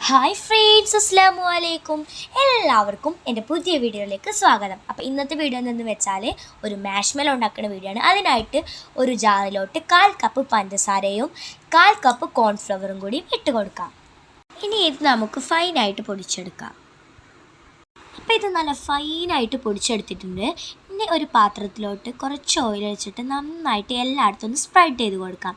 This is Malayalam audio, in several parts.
ഹായ് ഫ്രണ്ട്സ്, അസ്സലാമു അലൈക്കും. എല്ലാവർക്കും എൻ്റെ പുതിയ വീഡിയോയിലേക്ക് സ്വാഗതം. അപ്പോൾ ഇന്നത്തെ വീഡിയോ എന്ന് വെച്ചാൽ ഒരു മാഷ്മെലോ ഉണ്ടാക്കുന്ന വീഡിയോ ആണ്. അതിനായിട്ട് ഒരു ജാറിലോട്ട് 1/4 കപ്പ് പഞ്ചസാരയും 1/4 കപ്പ് കോൺഫ്ലവറും കൂടി ഇട്ട് കൊടുക്കാം. ഇനി ഇത് നമുക്ക് ഫൈനായിട്ട് പൊടിച്ചെടുക്കാം. അപ്പോൾ ഇത് നല്ല ഫൈനായിട്ട് പൊടിച്ചെടുത്തിട്ടുണ്ട്. ഇനി ഒരു പാത്രത്തിലോട്ട് കുറച്ച് ഓയിൽ വെച്ചിട്ട് നന്നായിട്ട് എല്ലായിടത്തും ഒന്ന് സ്പ്രെഡ് ചെയ്ത് കൊടുക്കാം.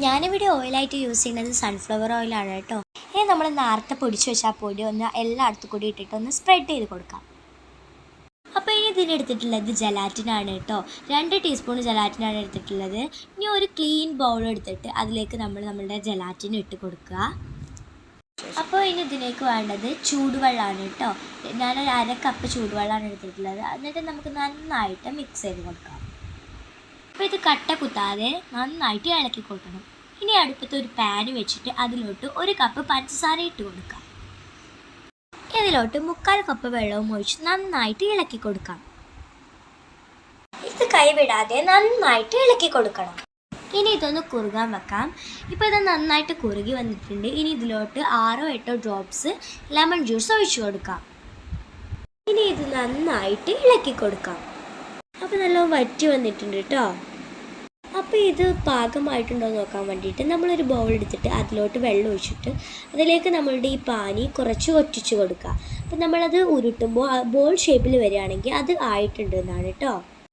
ഞാനിവിടെ ഓയിലായിട്ട് യൂസ് ചെയ്യുന്നത് സൺഫ്ലവർ ഓയിലാണ് കേട്ടോ. ഇനി നമ്മൾ നേരത്തെ പൊടിച്ച് വെച്ചാൽ പൊടി ഒന്ന് എല്ലായിടത്തും കൂടി ഇട്ടിട്ട് ഒന്ന് സ്പ്രെഡ് ചെയ്ത് കൊടുക്കാം. അപ്പോൾ ഇനി ഇതിനെടുത്തിട്ടുള്ളത് ജലാറ്റിനാണ് കേട്ടോ. 2 ടീസ്പൂൺ ജലാറ്റിനാണ് എടുത്തിട്ടുള്ളത്. ഇനി ഒരു ക്ലീൻ ബൗൾ എടുത്തിട്ട് അതിലേക്ക് നമ്മളുടെ ജലാറ്റിൻ ഇട്ട് കൊടുക്കുക. അപ്പോൾ ഇനി ഇതിലേക്ക് വേണ്ടത് ചൂടുവെള്ളമാണ് കേട്ടോ. ഞാനൊരു 1/2 കപ്പ് ചൂടുവെള്ളമാണ് എടുത്തിട്ടുള്ളത്. എന്നിട്ട് നമുക്ക് നന്നായിട്ട് മിക്സ് ചെയ്ത് കൊടുക്കാം. അപ്പോൾ ഇത് കട്ട കുത്താതെ നന്നായിട്ട് ഇളക്കി കൊടുക്കണം. ഇനി അടുപ്പത്ത് ഒരു പാൻ വെച്ചിട്ട് അതിലോട്ട് 1 കപ്പ് പഞ്ചസാര ഇട്ട് കൊടുക്കാം. ഇതിലോട്ട് 1/4 കപ്പ് വെള്ളവും ഒഴിച്ച് നന്നായിട്ട് ഇളക്കി കൊടുക്കാം. ഇത് കൈവിടാതെ നന്നായിട്ട് ഇളക്കി കൊടുക്കണം. ഇനി ഇതൊന്ന് കുറുകാൻ വെക്കാം. ഇപ്പോൾ ഇത് നന്നായിട്ട് കുറുകി വന്നിട്ടുണ്ട്. ഇനി ഇതിലോട്ട് 6-8 ഡ്രോപ്സ് ലെമൺ ജ്യൂസ് ഒഴിച്ചു കൊടുക്കാം. ഇനി ഇത് നന്നായിട്ട് ഇളക്കി കൊടുക്കാം. അപ്പോൾ നല്ല വറ്റി വന്നിട്ടുണ്ട് കേട്ടോ. അപ്പോൾ ഇത് പാകമായിട്ടുണ്ടോ എന്ന് നോക്കാൻ വേണ്ടിയിട്ട് നമ്മളൊരു ബൗൾ എടുത്തിട്ട് അതിലോട്ട് വെള്ളം ഒഴിച്ചിട്ട് അതിലേക്ക് നമ്മളുടെ ഈ പാനി കുറച്ച് ഒറ്റിച്ച് കൊടുക്കുക. അപ്പോൾ നമ്മളത് ഉരുട്ടുമ്പോൾ ബോൾ ഷേപ്പിൽ വരികയാണെങ്കിൽ അത് ആയിട്ടുണ്ട് എന്നാണ് കേട്ടോ.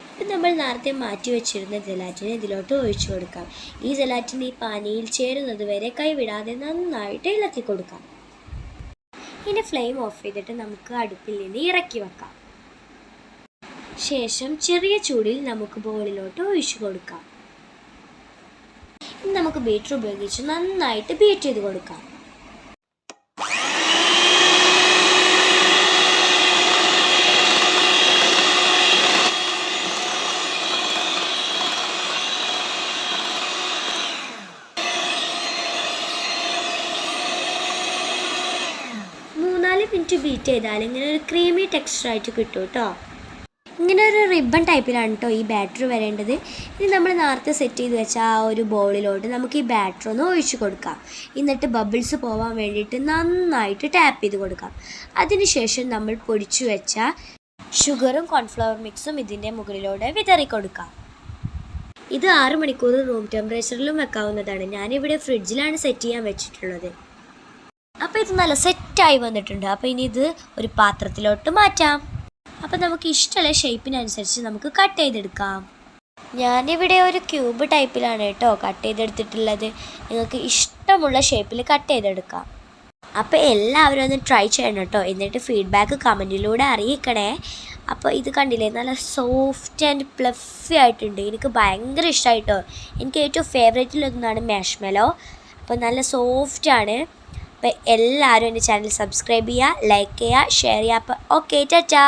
അപ്പം നമ്മൾ നേരത്തെ മാറ്റി വെച്ചിരുന്ന ജലാറ്റിന് ഇതിലോട്ട് ഒഴിച്ചു കൊടുക്കാം. ഈ ജലാറ്റിന് ഈ പാനിയിൽ ചേരുന്നത് വരെ കൈവിടാതെ നന്നായിട്ട് ഇളക്കി കൊടുക്കാം. ഇനി ഫ്ലെയിം ഓഫ് ചെയ്തിട്ട് നമുക്ക് അടുപ്പിൽ നിന്ന് ഇറക്കി വെക്കാം. ശേഷം ചെറിയ ചൂടിൽ നമുക്ക് ബോളിലോട്ട് ഒഴിച്ചു കൊടുക്കാം. ഇനി നമുക്ക് ബീറ്റർ ഉപയോഗിച്ച് നന്നായിട്ട് ബീറ്റ് ചെയ്ത് കൊടുക്കാം. മിനിറ്റ് ബീറ്റ് ചെയ്താൽ ഇങ്ങനെ ഒരു ക്രീമി ടെക്സ്ചറായിട്ട് കിട്ടും കേട്ടോ. ഇങ്ങനെ ഒരു റിബൺ ടൈപ്പിലാണ് കേട്ടോ ഈ ബാറ്റർ വരേണ്ടത്. ഇനി നമ്മൾ നേരത്തെ സെറ്റ് ചെയ്ത് വെച്ച ആ ഒരു ബൗളിലോട്ട് നമുക്ക് ഈ ബാറ്റർ ഒന്ന് ഒഴിച്ചു കൊടുക്കാം. എന്നിട്ട് ബബിൾസ് പോകാൻ വേണ്ടിയിട്ട് നന്നായിട്ട് ടാപ്പ് ചെയ്ത് കൊടുക്കാം. അതിനുശേഷം നമ്മൾ പൊടിച്ചു വെച്ച ഷുഗറും കോൺഫ്ലവർ മിക്സും ഇതിൻ്റെ മുകളിലൂടെ വിതറി കൊടുക്കാം. ഇത് 6 മണിക്കൂർ റൂം ടെമ്പറേച്ചറിലും വെക്കാവുന്നതാണ്. ഞാനിവിടെ ഫ്രിഡ്ജിലാണ് സെറ്റ് ചെയ്യാൻ വെച്ചിട്ടുള്ളത്. അപ്പോൾ ഇത് നല്ല സെറ്റായി വന്നിട്ടുണ്ട്. അപ്പോൾ ഇനി ഇത് ഒരു പാത്രത്തിലോട്ട് മാറ്റാം. അപ്പോൾ നമുക്ക് ഇഷ്ടമുള്ള ഷേപ്പിനനുസരിച്ച് നമുക്ക് കട്ട് ചെയ്തെടുക്കാം. ഞാനിവിടെ ഒരു ക്യൂബ് ടൈപ്പിലാണ് കേട്ടോ കട്ട് ചെയ്തെടുത്തിട്ടുള്ളത്. നിങ്ങൾക്ക് ഇഷ്ടമുള്ള ഷേപ്പിൽ കട്ട് ചെയ്തെടുക്കാം. അപ്പോൾ എല്ലാവരും ഒന്ന് ട്രൈ ചെയ്യണം കേട്ടോ. എന്നിട്ട് ഫീഡ്ബാക്ക് കമൻറ്റിലൂടെ അറിയിക്കണേ. അപ്പോൾ ഇത് കണ്ടില്ലേ, നല്ല സോഫ്റ്റ് ആൻഡ് പ്ലഫി ആയിട്ടുണ്ട്. എനിക്ക് ഭയങ്കര ഇഷ്ടമായിട്ടോ. എനിക്ക് ഏറ്റവും ഫേവറേറ്റിലൊന്നാണ് മാഷ്മെലോ. അപ്പോൾ നല്ല സോഫ്റ്റാണ്. അപ്പോൾ എല്ലാവരും എൻ്റെ ചാനൽ സബ്സ്ക്രൈബ് ചെയ്യുക, ലൈക്ക് ചെയ്യുക, ഷെയർ ചെയ്യുക. അപ്പോൾ ഓക്കെ, ടാറ്റാ.